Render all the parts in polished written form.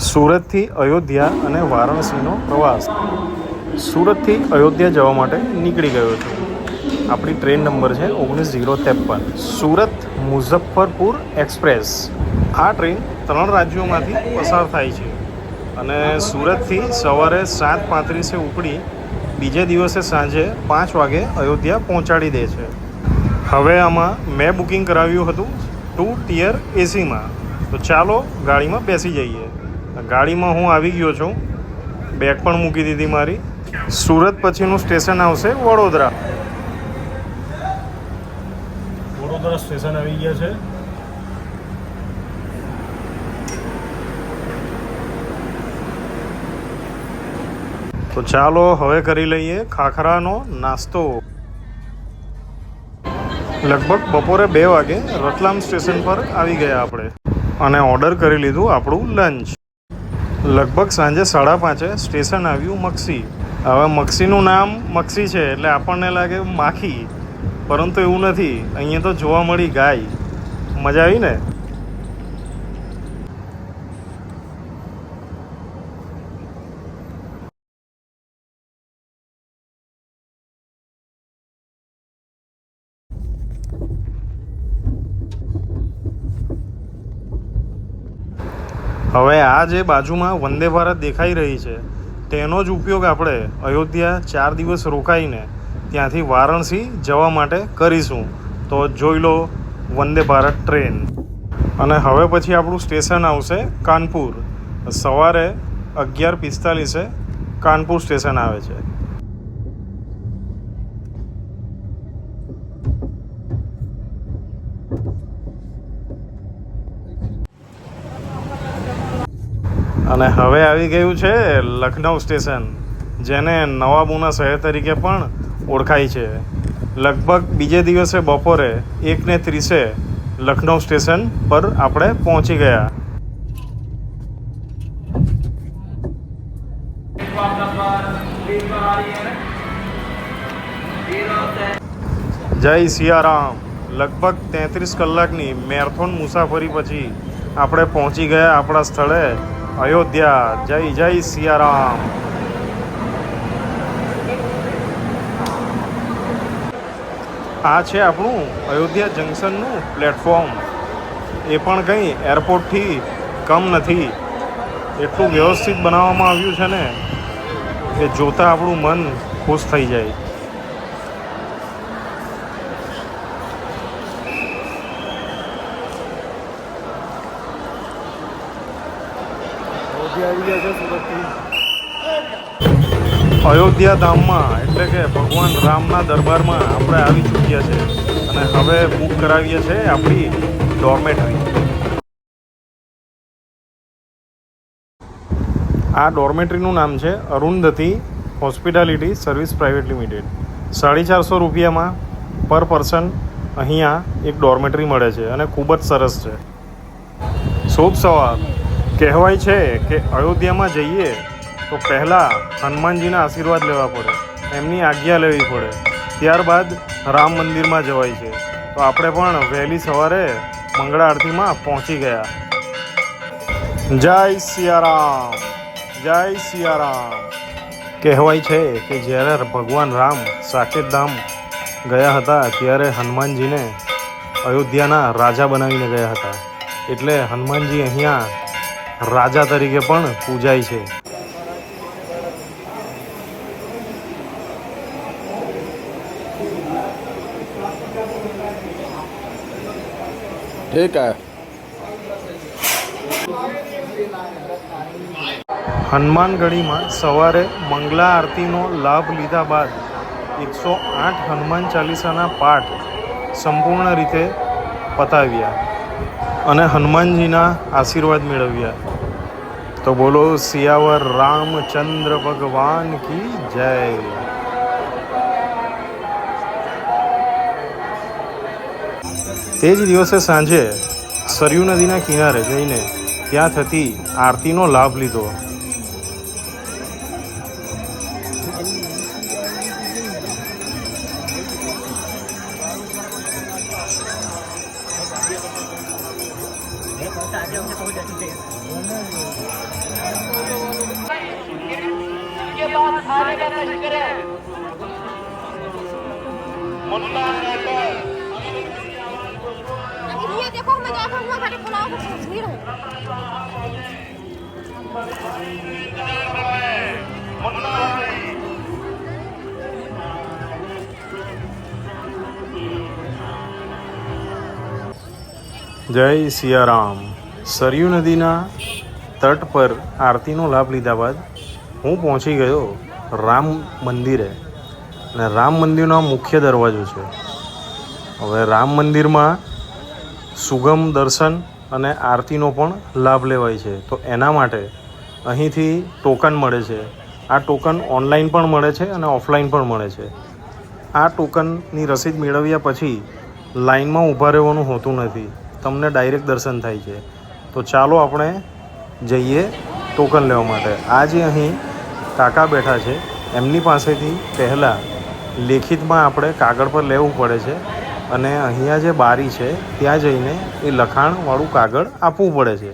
સુરતથી અયોધ્યા અને વારાણસીનો પ્રવાસ. સુરતથી અયોધ્યા જવા માટે નીકળી ગયો છું. આપણી ટ્રેન નંબર છે 19-053 સુરત મુઝફ્ફરપુર એક્સપ્રેસ. આ ટ્રેન 3 રાજ્યોમાંથી પસાર થાય છે અને સુરતથી સવારે 7:35 ઉપડી બીજે દિવસે સાંજે 5 વાગે અયોધ્યા પહોંચાડી દે છે. હવે આમાં મેં બુકિંગ કરાવ્યું હતું 2 ટિયર એસીમાં. તો ચાલો ગાડીમાં બેસી જઈએ. ગાડીમાં હું આવી ગયો છું. બેગ પણ મૂકી દીધી મારી. સુરત પછીનું સ્ટેશન આવશે વડોદરા. વડોદરા સ્ટેશન આવી ગયા છે. તો ચાલો હવે કરી લઈએ ખાખરાનો નાસ્તો. લગભગ બપોરે 2 વાગે રતલામ સ્ટેશન પર આવી ગયા આપણે અને ઓર્ડર કરી લીધું આપણું લંચ. લગભગ સાંજે 5:30 સ્ટેશન આવ્યું મક્ષી. હવે મક્ષીનું નામ મક્ષી છે એટલે આપણને લાગે માખી, પરંતુ એવું નથી. અહીંયા તો જોવા મળી ગાય. મજા આવી ને. હવે આ જે બાજુમાં વંદે ભારત દેખાઈ રહી છે તેનો જ ઉપયોગ આપણે અયોધ્યા 4 દિવસ રોકાઈને ત્યાંથી વારાણસી જવા માટે કરીશું. તો જોઈ લો વંદે ભારત ટ્રેન. અને હવે પછી આપણું સ્ટેશન આવશે કાનપુર. સવારે 11:45 કાનપુર સ્ટેશન આવે છે. અને હવે આવી ગયું છે લખનઉ સ્ટેશન, જેને નવાબોના શહેર તરીકે પણ ઓળખાય છે. લગભગ બીજે દિવસે બપોરે 1:30 લખનઉ સ્ટેશન પર આપણે પહોંચી ગયા. જય સિયારામ. લગભગ 33 કલાકની મેરેથોન મુસાફરી પછી આપણે પહોંચી ગયા આપણા સ્થળે અયોધ્યા. જય જય સિયારામ. આ છે આપણું અયોધ્યા જંકશનનું પ્લેટફોર્મ. એ પણ કંઈ એરપોર્ટથી કમ નથી. એટલું વ્યવસ્થિત બનાવવામાં આવ્યું છે ને કે જોતાં આપણું મન ખુશ થઈ જાય. અયોધ્યા ધામમાં એટલે કે ભગવાન રામના દરબારમાં આપણે આવી ચૂક્યા છે અને હવે બુક કરાવીએ છીએ આપણી ડોર્મેટરી. આ ડોર્મેટરીનું નામ છે Arundhati hospitality service private limited. 450 રૂપિયામાં પર પર્સન અહીંયા એક ડોર્મેટરી મળે છે અને ખૂબ જ સરસ છે. શુભ સવાર. કહેવાય છે કે અયોધ્યામાં જઈએ તો પહેલાં હનુમાનજીના આશીર્વાદ લેવા પડે, એમની આજ્ઞા લેવી પડે, ત્યારબાદ રામ મંદિરમાં જવાય છે. તો આપણે પણ વહેલી સવારે મંગળા આરતીમાં પહોંચી ગયા. જય સિયારામ. જય સિયારામ. કહેવાય છે કે જ્યારે ભગવાન રામ સાકેત ધામ ગયા હતા ત્યારે હનુમાનજીને અયોધ્યાના રાજા બનાવીને ગયા હતા. એટલે હનુમાનજી અહીંયા રાજા તરીકે પણ પૂજાય છે. ઠીક હે. હનુમાનગઢીમાં સવારે મંગલા આરતીનો લાભ લીધા બાદ 108 હનુમાન ચાલીસાના પાઠ સંપૂર્ણ રીતે પતાવ્યા અને હનુમાનજીના આશીર્વાદ મેળવ્યા. તો બોલો સિયાવર રામચંદ્ર ભગવાન કી જય. તે જ દિવસે સાંજે સરયુ નદીના કિનારે જઈને ત્યાં થતી આરતીનો લાભ લીધો. ये देखो मैं जाकर हुआ खाली पुलाव को पूछ नहीं रही જય સિયારામ. સરયુ નદીના તટ પર આરતીનો લાભ લીધા બાદ હું પહોંચી ગયો રામ મંદિરે. અને રામ મંદિરનો મુખ્ય દરવાજો છે. હવે રામ મંદિરમાં સુગમ દર્શન અને આરતીનો પણ લાભ લેવાય છે. તો એના માટે અહીંથી ટોકન મળે છે. આ ટોકન ઓનલાઈન પણ મળે છે અને ઓફલાઈન પણ મળે છે. આ ટોકનની રસીદ મેળવ્યા પછી લાઇનમાં ઊભા રહેવાનું હોતું નથી, તમને ડાયરેક્ટ દર્શન થાય છે. તો ચાલો આપણે જઈએ ટોકન લેવા માટે. આ જે અહીં કાકા બેઠા છે એમની પાસેથી પહેલાં લેખિતમાં આપણે કાગળ પર લેવું પડે છે અને અહીંયા જે બારી છે ત્યાં જઈને એ લખાણવાળું કાગળ આપવું પડે છે.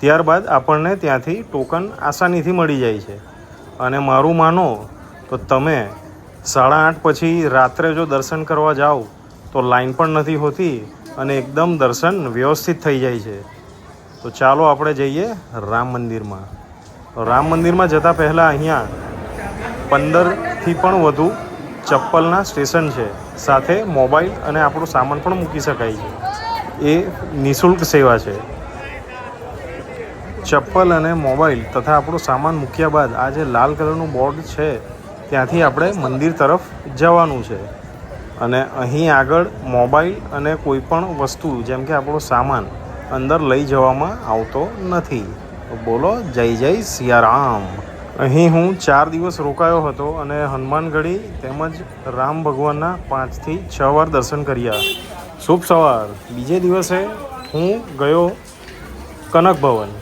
ત્યારબાદ આપણને ત્યાંથી ટોકન આસાનીથી મળી જાય છે. અને મારું માનો તો તમે 8:30 પછી રાત્રે જો દર્શન કરવા જાઓ તો લાઈન પણ નથી હોતી અને એકદમ દર્શન વ્યવસ્થિત થઈ જાય છે. તો ચાલો આપણે જઈએ રામ મંદિરમાં. રામ મંદિરમાં જતાં પહેલાં અહીંયા 15થી પણ વધુ ચપ્પલના સ્ટેશન છે. સાથે મોબાઈલ અને આપણો સામાન પણ મૂકી શકાય છે. એ નિઃશુલ્ક સેવા છે. ચપ્પલ અને મોબાઈલ તથા આપણો સામાન મૂક્યા બાદ આ જે લાલ કલરનું બોર્ડ છે ત્યાંથી આપણે મંદિર તરફ જવાનું છે. અને અહીં આગળ મોબાઈલ અને કોઈ પણ વસ્તુ જેમ કે આપણો સામાન અંદર લઈ જવામાં આવતો નથી. બોલો જય જય સિયારામ. અહીં હું 4 દિવસ રોકાયો હતો અને હનુમાનગઢી તેમજ રામ ભગવાનના 5 થી 6 વાર દર્શન કર્યા. શુભ સવાર. બીજે દિવસે હું ગયો કનક ભવન.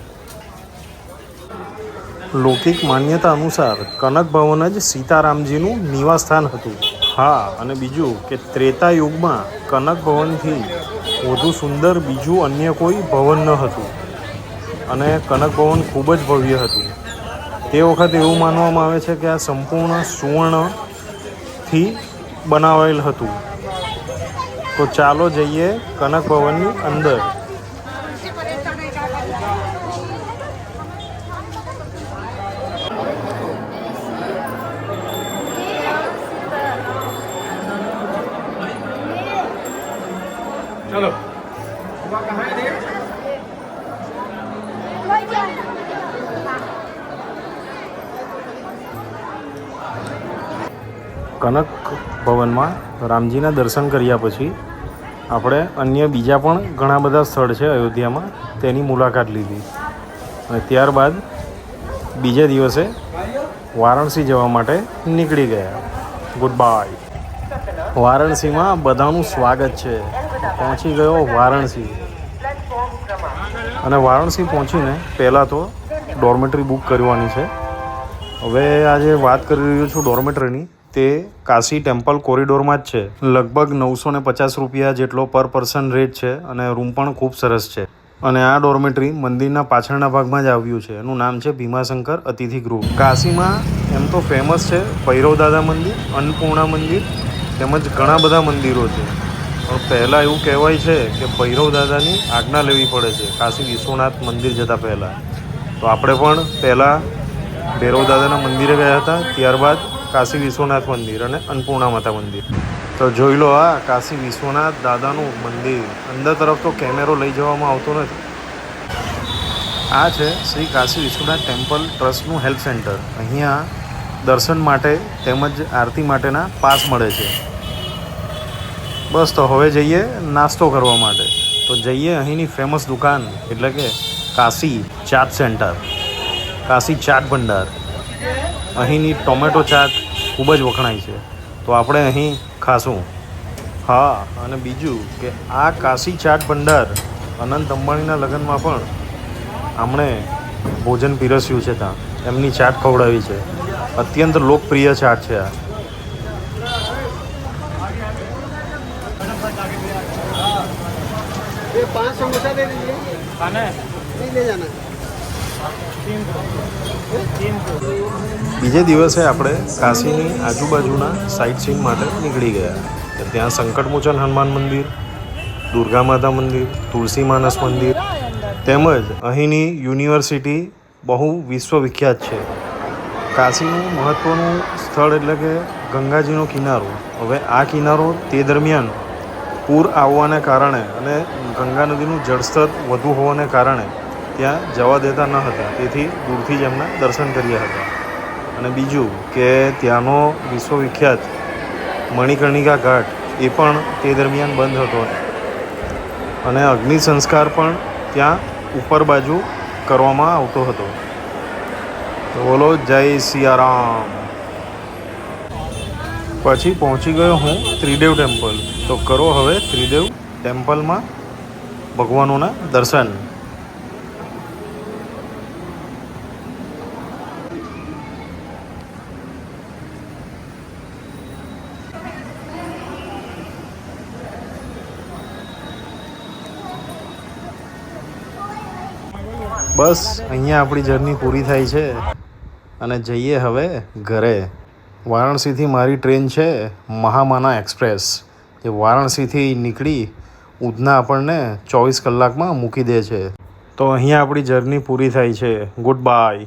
લૌકિક માન્યતા અનુસાર કનક ભવન જ સીતારામજીનું નિવાસસ્થાન હતું. હા, અને બીજું કે ત્રેતા યુગમાં કનક ભવનથી વધુ સુંદર બીજું અન્ય કોઈ ભવન ન હતું અને કનક ભવન ખૂબ જ ભવ્ય હતું. તે વખતે એવું માનવામાં આવે છે કે આ સંપૂર્ણ સુવર્ણથી બનાવાયેલ હતું. તો ચાલો જઈએ કનક ભવનની અંદર. चलो કનક ભવનમાં રામજીના દર્શન કર્યા પછી આપણે અન્ય બીજા પણ ઘણા બધા સ્થળ છે અયોધ્યામાં, તેની મુલાકાત લીધી. અને ત્યારબાદ બીજા દિવસે વારાણસી જવા માટે નીકળી ગયા. Good bye. વારાણસીમાં બધાનું સ્વાગત છે. પહોંચી ગયો વારાણસી. અને વારાણસી પહોંચીને પહેલાં તો ડોર્મેટરી બુક કરવાની છે. હવે આજે વાત કરી રહ્યો છું ડોર્મેટરીની, તે કાશી ટેમ્પલ કોરિડોરમાં જ છે. લગભગ 950 રૂપિયા જેટલો પર પર્સન રેટ છે અને રૂમ પણ ખૂબ સરસ છે. અને આ ડોર્મેટરી મંદિરના પાછળના ભાગમાં જ આવ્યું છે. એનું નામ છે ભીમાશંકર અતિથિ ગૃહ. કાશીમાં એમ તો ફેમસ છે ભૈરવ દાદા મંદિર, અન્નપૂર્ણા મંદિર તેમજ ઘણા બધા મંદિરો છે. પણ પહેલાં એવું કહેવાય છે કે ભૈરવ દાદાની આજ્ઞા લેવી પડે છે કાશી વિશ્વનાથ મંદિર જતાં પહેલાં. તો આપણે પણ પહેલાં ભૈરવ દાદાના મંદિરે ગયા હતા, ત્યારબાદ કાશી વિશ્વનાથ મંદિર અને અન્નપૂર્ણા માતા મંદિર. તો જોઈ લો આ કાશી વિશ્વનાથ દાદાનું મંદિર. અંદર તરફ તો કેમેરો લઈ જવામાં આવતો નથી. આ છે શ્રી કાશી વિશ્વનાથ ટેમ્પલ ટ્રસ્ટનું હેલ્પ સેન્ટર. અહીંયા દર્શન માટે તેમજ આરતી માટેના પાસ મળે છે. બસ તો હવે જઈએ નાસ્તો કરવા માટે. તો જઈએ અહીંની ફેમસ દુકાન એટલે કે કાશી ચાટ સેન્ટર, કાશી ચાટ ભંડાર. અહીંની ટોમેટો ચાટ ખૂબ જ વખણાય છે, તો આપણે અહીં ખાશું. હા, અને બીજું કે આ કાશી ચાટ ભંડાર અનંત અંબાણીના લગ્નમાં પણ આમણે ભોજન પીરસ્યું છે. ત્યાં એમની ચાટ ખવડાવી છે. અત્યંત લોકપ્રિય ચાટ છે આ. ये 5 समोसा दे दीजिए, खाना है नहीं ले जाना। બીજે દિવસે આપણે કાશીની આજુબાજુના સાઇટ સીન માટે નીકળી ગયા. ત્યાં સંકટમોચન હનુમાન મંદિર, દુર્ગા માતા મંદિર, તુલસી માનસ મંદિર તેમજ અહીંની યુનિવર્સિટી બહુ વિશ્વવિખ્યાત છે. કાશીનું મહત્ત્વનું સ્થળ એટલે કે ગંગાજીનો કિનારો. હવે આ કિનારો તે દરમિયાન પૂર આવવાને કારણે અને ગંગા નદીનું જળસ્તર વધુ હોવાને કારણે ત્યાં જવા દેતા ન હતા. તેથી દૂરથી જ એમના દર્શન કર્યા હતા. અને બીજું કે ત્યાંનો વિશ્વવિખ્યાત મણિકર્ણિકા ઘાટ એ પણ તે દરમિયાન બંધ હતો અને અગ્નિ સંસ્કાર પણ ત્યાં ઉપર બાજુ કરવામાં આવતો હતો. તો બોલો જય સિયારામ. પછી પહોંચી ગયો હું ત્રિદેવ ટેમ્પલ. તો કરો હવે ત્રિદેવ ટેમ્પલમાં ભગવાનોના દર્શન. બસ અહીંયા આપણી જર્ની પૂરી થાય છે અને જઈએ હવે ઘરે. વારાણસીથી મારી ટ્રેન છે મહામાના એક્સપ્રેસ, જે વારાણસીથી નીકળી ઉધના આપણને 24 કલાકમાં મૂકી દે છે. તો અહીંયા આપણી જર્ની પૂરી થાય છે. Good bye.